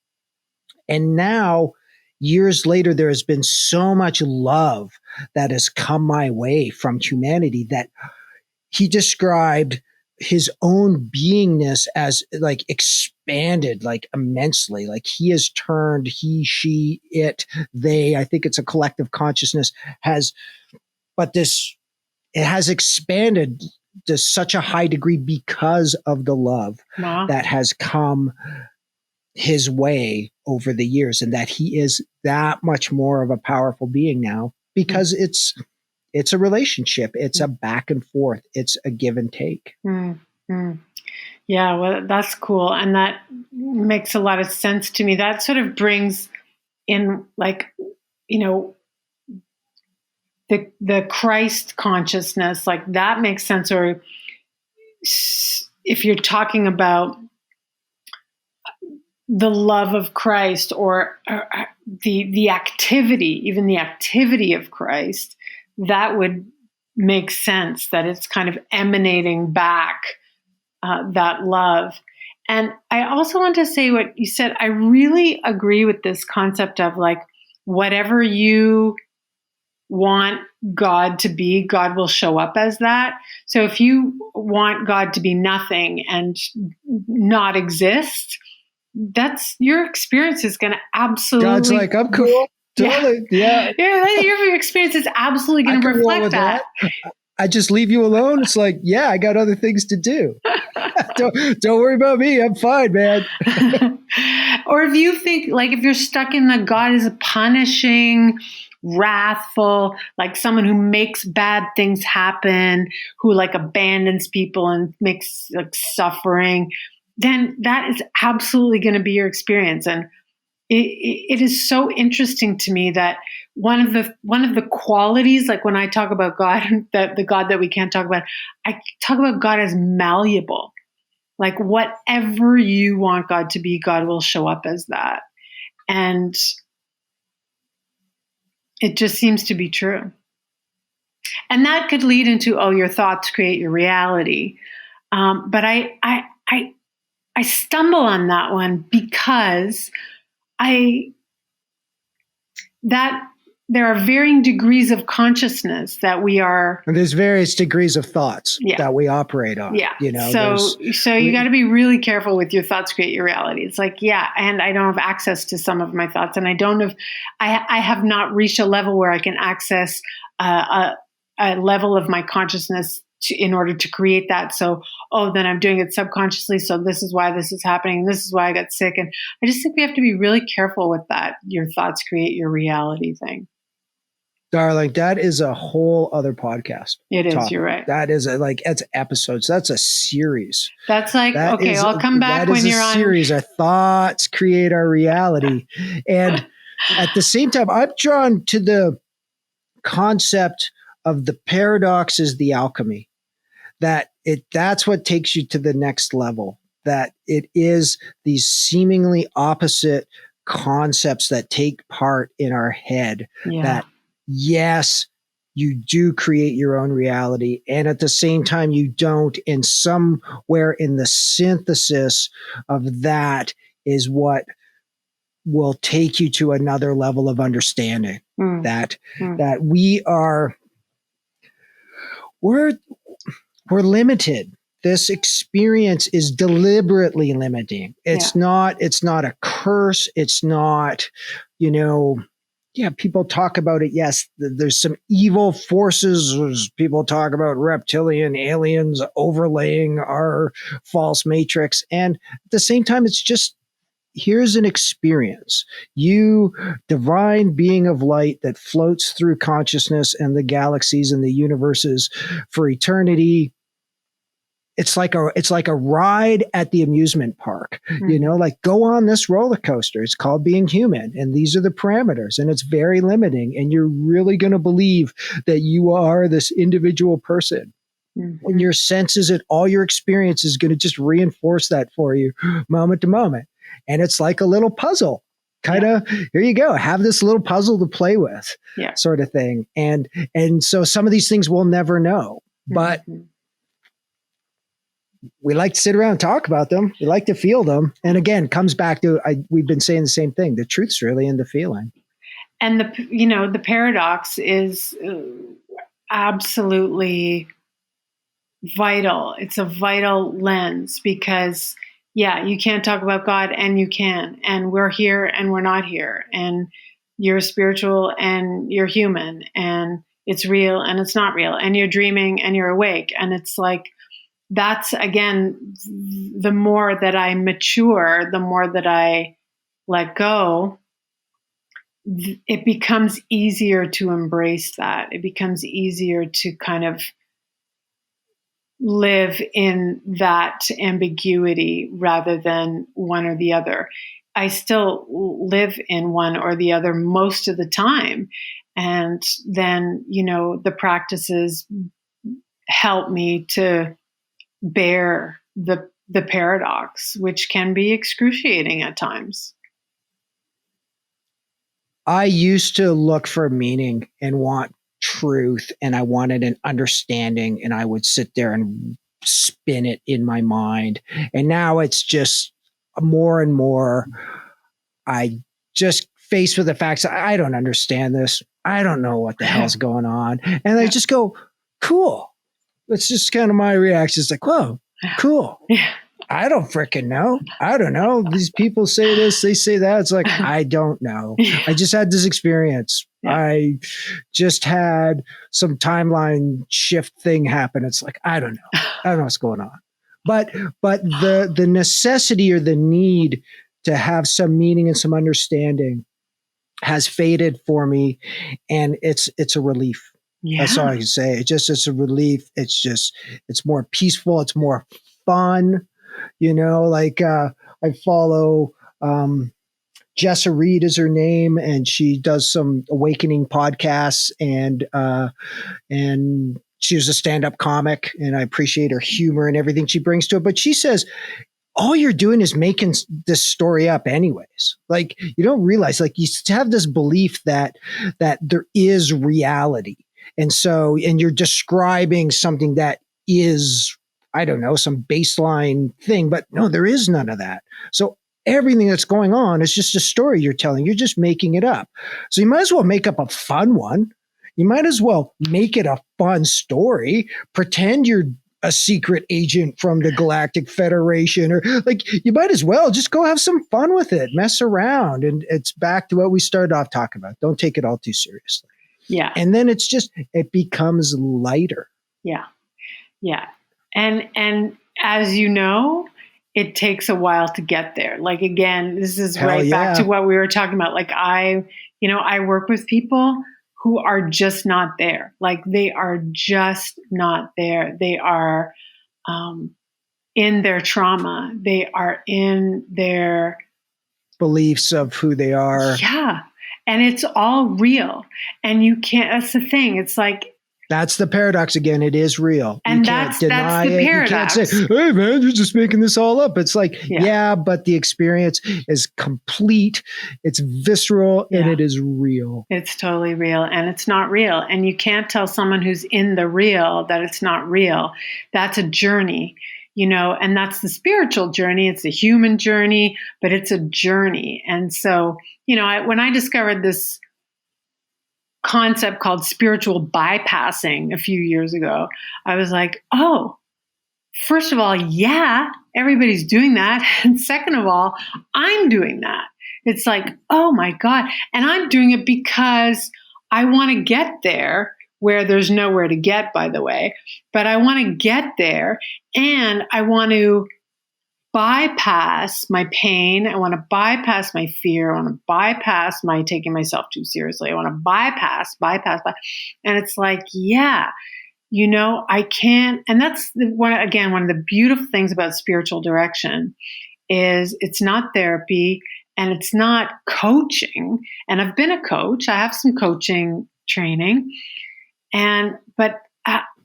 and now years later, there has been so much love that has come my way from humanity that he described his own beingness as like expanded, like immensely. Like he has turned, he, she, it, they, I think it's a collective consciousness it has expanded to such a high degree because of the love Wow. that has come his way over the years, and that he is that much more of a powerful being now because it's a relationship. It's a back and forth. It's a give and take. Mm-hmm. Yeah, well, that's cool. And that makes a lot of sense to me. That sort of brings in, like, the Christ consciousness, like that makes sense. Or if you're talking about the love of Christ or the activity, even the activity of Christ, that would make sense, that it's kind of emanating back that love. And I also want to say what you said. I really agree with this concept of like, whatever you want God to be, God will show up as that. So if you want God to be nothing and not exist, that's your experience is going to absolutely. God's like, I'm cool. Totally. Yeah. Your experience is absolutely going to reflect that. I just leave you alone. It's like, yeah, I got other things to do. Don't worry about me. I'm fine, man. Or if you think, like, if you're stuck in the God is punishing, wrathful, like someone who makes bad things happen, who like abandons people and makes like suffering, then that is absolutely going to be your experience. And it is so interesting to me that one of the qualities, like when I talk about God, that the God that we can't talk about, I talk about God as malleable. Like whatever you want God to be, God will show up as that. And it just seems to be true. And that could lead into, your thoughts create your reality. But I stumble on that one because there are varying degrees of consciousness that we are. And there's various degrees of thoughts that we operate on. Yeah. So you got to be really careful with your thoughts create your reality. It's like, and I don't have access to some of my thoughts, and I have not reached a level where I can access a level of my consciousness in order to create that. So, then I'm doing it subconsciously. So this is why this is happening. This is why I got sick. And I just think we have to be really careful with that. Your thoughts create your reality thing. Darling, that is a whole other podcast. It is. Topic. You're right. That is that's episodes. That's a series. That's like, I'll come back when you're on. Series. Our thoughts create our reality. And at the same time, I'm drawn to the concept of the paradox is the alchemy. That's what takes you to the next level. That it is these seemingly opposite concepts that take part in our head. Yeah. That yes, you do create your own reality, and at the same time you don't. And somewhere in the synthesis of that is what will take you to another level of understanding. That we're limited. This experience is deliberately limiting. It's not a curse. It's not, people talk about it. Yes, there's some evil forces. People talk about reptilian aliens overlaying our false matrix. And at the same time, it's just, here's an experience. You, divine being of light that floats through consciousness and the galaxies and the universes for eternity. It's like a ride at the amusement park, like go on this roller coaster. It's called being human. And these are the parameters, and it's very limiting. And you're really going to believe that you are this individual person. When your senses and all your experience is going to just reinforce that for you moment to moment. And it's like a little puzzle. kind of, here you go, have this little puzzle to play with, sort of thing. And so some of these things we'll never know, but we like to sit around and talk about them. We like to feel them. And again, comes back to, we've been saying the same thing. The truth's really in the feeling. And the paradox is absolutely vital. It's a vital lens because you can't talk about God and you can, and we're here and we're not here, and you're spiritual and you're human, and it's real and it's not real, and you're dreaming and you're awake. And it's like, that's again, the more that I mature, the more that I let go, it becomes easier to embrace that. It becomes easier to kind of live in that ambiguity rather than one or the other. I still live in one or the other most of the time. And then, the practices help me to bear the paradox, which can be excruciating at times. I used to look for meaning and want truth, and I wanted an understanding, and I would sit there and spin it in my mind. And now it's just more and more, I just faced with the facts. I don't understand this. I don't know what the hell's going on. And I just go, cool. It's just kind of my reaction. It's like, whoa, cool. I don't freaking know. I don't know. These people say this, they say that. It's like, I don't know. I just had this experience. I just had some timeline shift thing happen. It's like, I don't know. I don't know what's going on. But the necessity or the need to have some meaning and some understanding has faded for me. And it's a relief. Yeah. That's all I can say. It's a relief. It's more peaceful. It's more fun. I follow Jessa Reed is her name, and she does some awakening podcasts, and she was a stand-up comic, and I appreciate her humor and everything she brings to it. But she says, all you're doing is making this story up anyways. Like, you don't realize, like, you have this belief that there is reality. And you're describing something that is, I don't know, some baseline thing, but no, there is none of that. So everything that's going on is just a story you're telling. You're just making it up. So you might as well make up a fun one. You might as well make it a fun story. Pretend you're a secret agent from the Galactic Federation, or like, you might as well just go have some fun with it, mess around. And it's back to what we started off talking about. Don't take it all too seriously. Yeah. And then it becomes lighter. Yeah. Yeah. And as you know, it takes a while to get there. Like, again, this is back to what we were talking about. Like, I work with people who are just not there. Like, they are just not there. They are in their trauma. They are in their beliefs of who they are. Yeah. And it's all real. And you can't, that's the thing. It's like, that's the paradox again. It is real. And you can't deny that's the it. paradox. You can't say, hey man, you're just making this all up. It's like, but the experience is complete. It's visceral and it is real. It's totally real, and it's not real. And you can't tell someone who's in the real that it's not real. That's a journey, and that's the spiritual journey. It's a human journey, but it's a journey. And so, when I discovered this concept called spiritual bypassing a few years ago, I was like, oh, first of all, everybody's doing that. And second of all, I'm doing that. It's like, oh my God. And I'm doing it because I want to get there, where there's nowhere to get, by the way, but I want to get there, and I want to bypass my pain. I want to bypass my fear. I want to bypass my taking myself too seriously. I want to bypass. And it's like, I can't. And that's one of the beautiful things about spiritual direction is it's not therapy and it's not coaching. And I've been a coach. I have some coaching training. But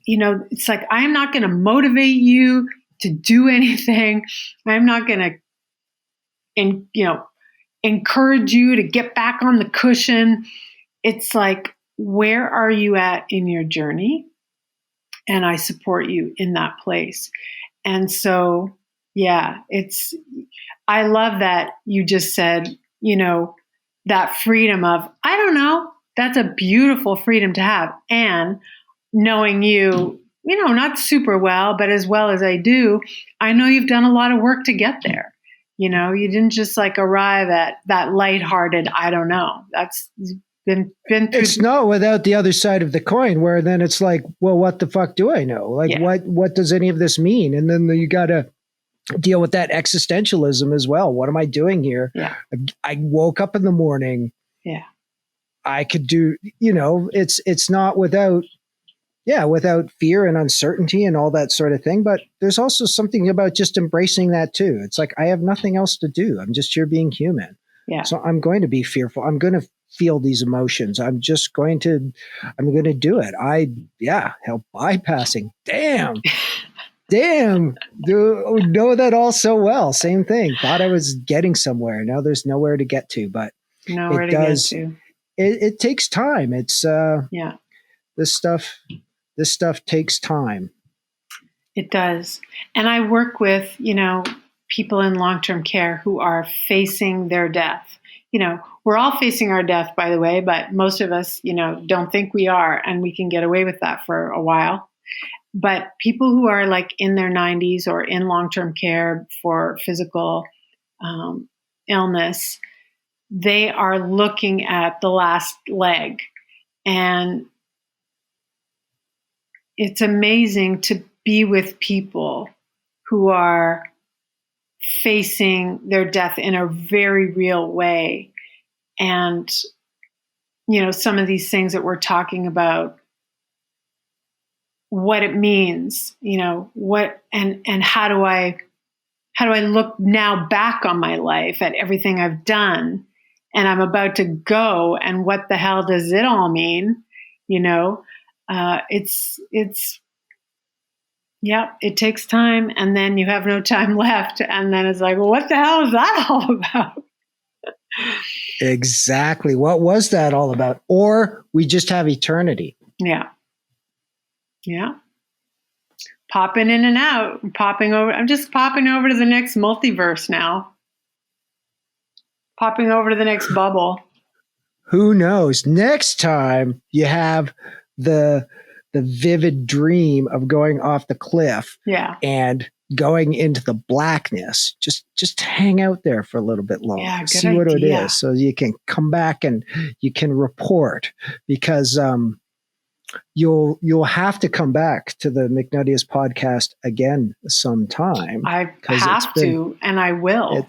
it's like, I'm not going to motivate you to do anything. I'm not going to, encourage you to get back on the cushion. It's like, where are you at in your journey? And I support you in that place. And so, yeah, I love that you just said, that freedom of, I don't know, that's a beautiful freedom to have. And knowing you, not super well, but as well as I do, I know you've done a lot of work to get there. You didn't just like arrive at that lighthearted, I don't know. That's been through. It's not without the other side of the coin, where then it's like, well, what the fuck do I know? Like, what does any of this mean? And then you got to deal with that existentialism as well. What am I doing here? Yeah. I woke up in the morning. Yeah. I could do, it's not without fear and uncertainty and all that sort of thing. But there's also something about just embracing that too. It's like, I have nothing else to do. I'm just here being human. Yeah. So I'm going to be fearful. I'm going to feel these emotions. I'm going to do it. Hell, bypassing. Damn. Know that all so well. Same thing. Thought I was getting somewhere. Now there's nowhere to get to, but nowhere to get to. It takes time. It's, this stuff takes time. It does. And I work with, people in long-term care who are facing their death. We're all facing our death, by the way, but most of us, don't think we are, and we can get away with that for a while. But people who are like in their 90s or in long-term care for physical illness, they are looking at the last leg. And it's amazing to be with people who are facing their death in a very real way. And, some of these things that we're talking about, what it means, what, and how do I look now back on my life at everything I've done, and I'm about to go, and what the hell does it all mean? It takes time, and then you have no time left. And then it's like, well, what the hell is that all about? Exactly. What was that all about? Or we just have eternity. Yeah. Yeah. Popping in and out, popping over. I'm just popping over to the next multiverse now. Popping over to the next bubble. Who knows? Next time you have the vivid dream of going off the cliff, and going into the blackness. Just hang out there for a little bit longer. Yeah, see what it is, so you can come back and you can report, because you'll have to come back to the McNuttiest podcast again sometime. I have to, and I will.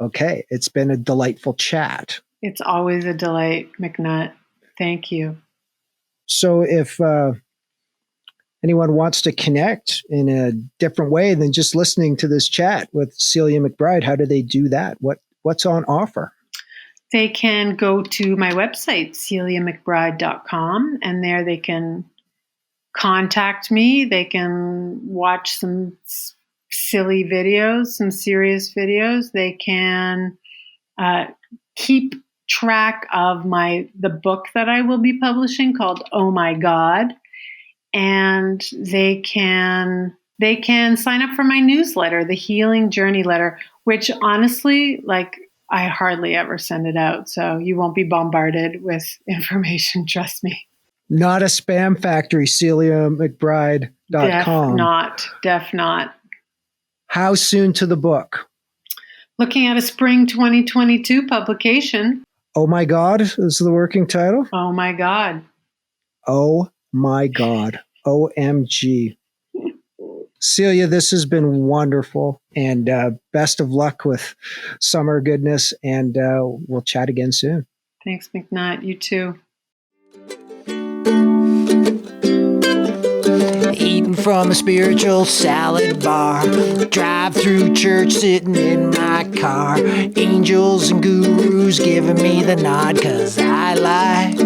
It's been a delightful chat. It's always a delight, McNutt. Thank you. So if anyone wants to connect in a different way than just listening to this chat with Celia McBride, how do they do that? What's on offer? They can go to my website, celiamcbride.com, and there they can contact me. They can watch some silly videos, some serious videos. They can keep track of the book that I will be publishing called Oh My God. And they can sign up for my newsletter, the Healing Journey Letter, which honestly, I hardly ever send it out. So you won't be bombarded with information. Trust me. Not a spam factory, CeliaMcBride.com. Def not. How soon to the book? Looking at a spring 2022 publication. Oh My God is the working title? Oh My God. Oh My God. OMG. Celia, this has been wonderful, and best of luck with summer goodness, and we'll chat again soon. Thanks, McNutt. You too. Eating from a spiritual salad bar, drive through church sitting in my car, angels and gurus giving me the nod, 'cause I like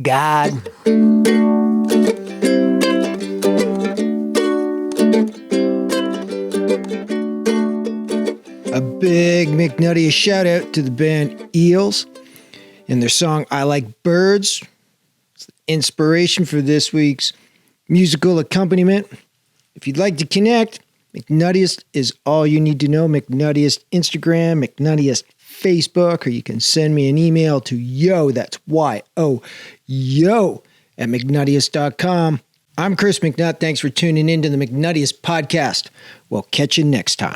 God. A big McNuttiest shout out to the band Eels and their song I Like Birds. It's the inspiration for this week's musical accompaniment. If you'd like to connect, McNuttiest is all you need to know. McNuttiest Instagram, McNuttiest Facebook, or you can send me an email to that's Y-O, at McNuttiest.com. I'm Chris McNutt. Thanks for tuning in to the McNuttiest podcast. We'll catch you next time.